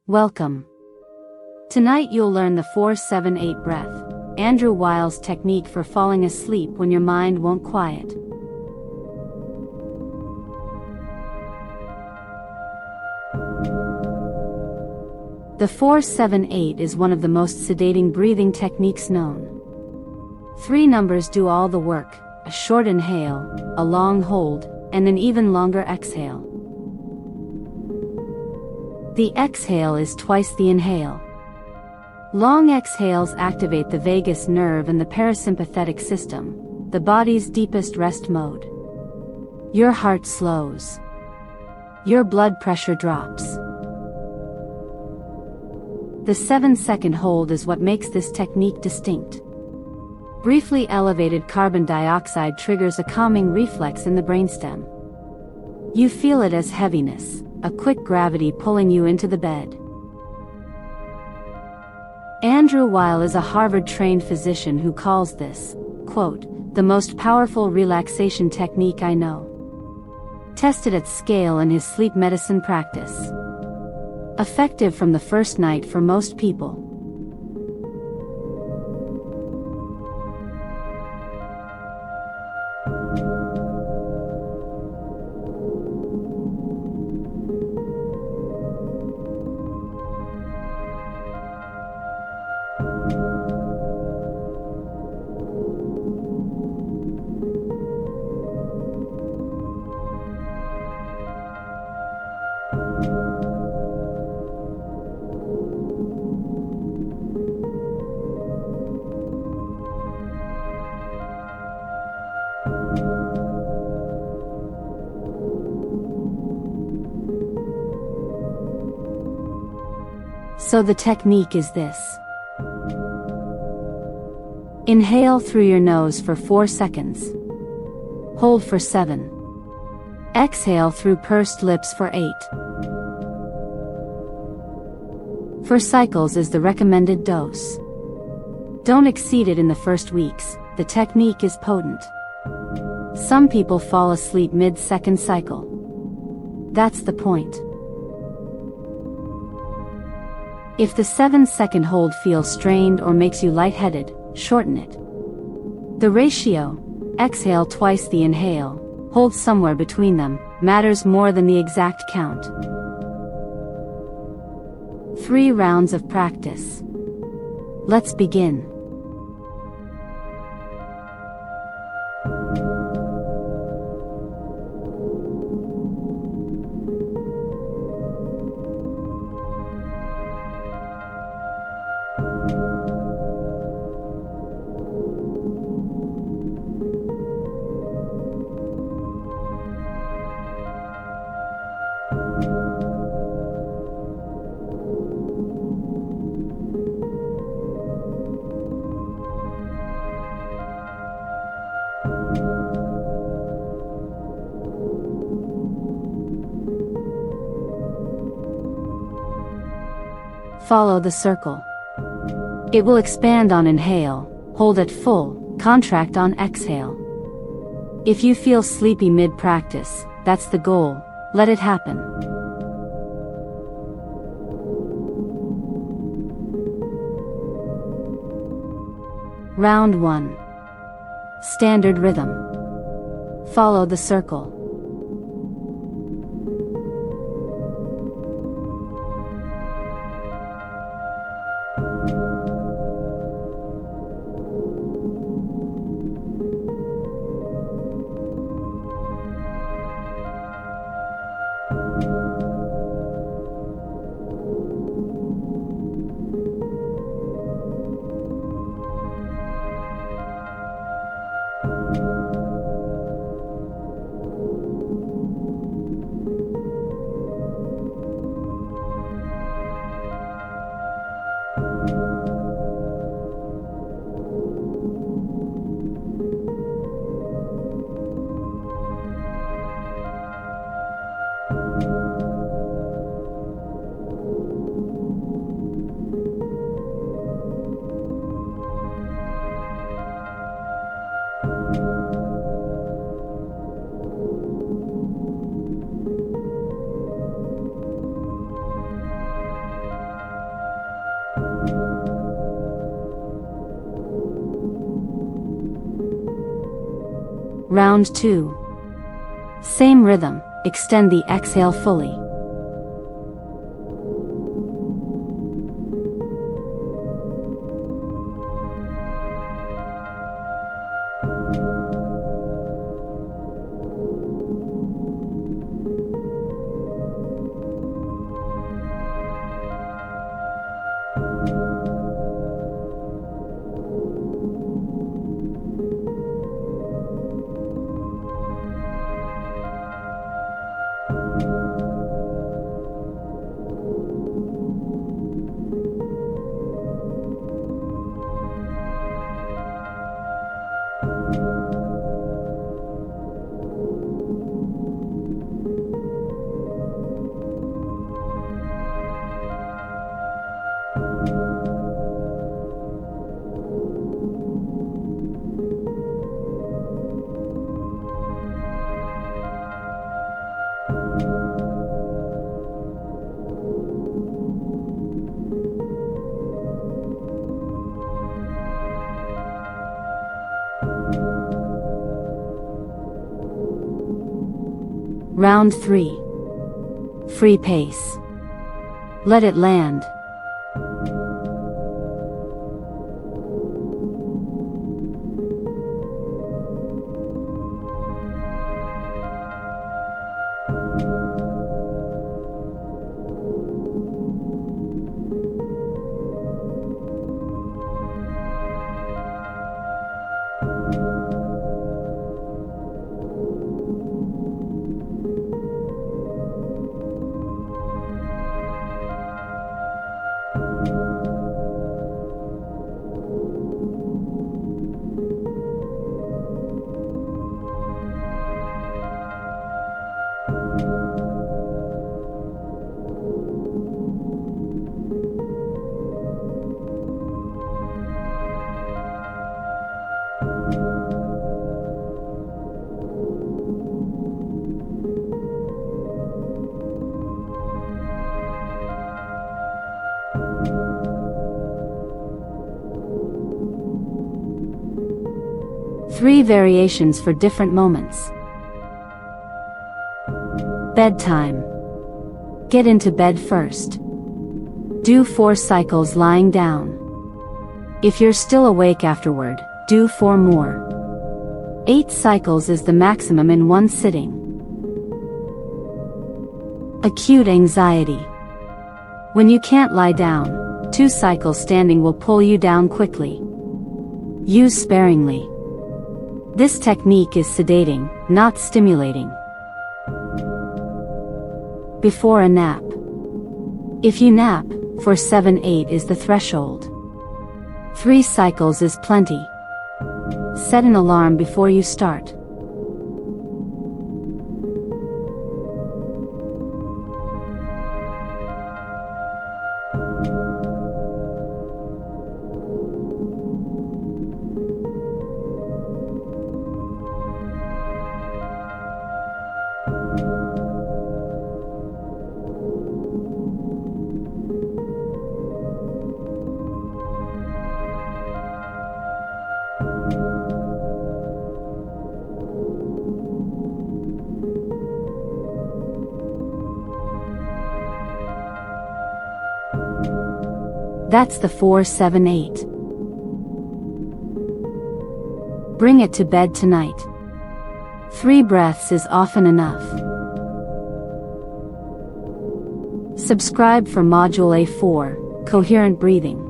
Welcome. Tonight you'll learn the 4-7-8 breath, Andrew Weil's technique for falling asleep when your mind won't quiet. The 4-7-8 is one of the most sedating breathing techniques known. 3 numbers do all the work: a short inhale, a long hold, and an even longer exhale. The exhale is twice the inhale. Long exhales activate the vagus nerve and the parasympathetic system, the body's deepest rest mode. Your heart slows. Your blood pressure drops. The 7-second hold is what makes this technique distinct. Briefly elevated carbon dioxide triggers a calming reflex in the brainstem. You feel it as heaviness, a quick gravity pulling you into the bed. Andrew Weil is a Harvard-trained physician who calls this, quote, the most powerful relaxation technique I know. Tested at scale in his sleep medicine practice. Effective from the first night for most people. So the technique is this. Inhale through your nose for 4 seconds. Hold for 7. Exhale through pursed lips for 8. For cycles is the recommended dose. Don't exceed it in the first weeks, the technique is potent. Some people fall asleep mid-second cycle. That's the point. If the 7-second hold feels strained or makes you lightheaded, shorten it. The ratio, exhale twice the inhale, hold somewhere between them, matters more than the exact count. 3 rounds of practice. Let's begin. Follow the circle. It will expand on inhale, hold at full, contract on exhale. If you feel sleepy mid-practice, that's the goal, let it happen. Round 1. Standard rhythm. Follow the circle. Round 2. Same rhythm, extend the exhale fully. Round 3. Free pace. Let it land. Three variations for different moments. Bedtime. Get into bed first. Do 4 cycles lying down. If you're still awake afterward, do 4 more. 8 cycles is the maximum in one sitting. Acute anxiety. When you can't lie down, 2 cycles standing will pull you down quickly. Use sparingly. This technique is sedating, not stimulating. Before a nap. If you nap, for 7-8 is the threshold. 3 cycles is plenty. Set an alarm before you start. That's the 4-7-8. Bring it to bed tonight. 3 breaths is often enough. Subscribe for Module A4, Coherent Breathing.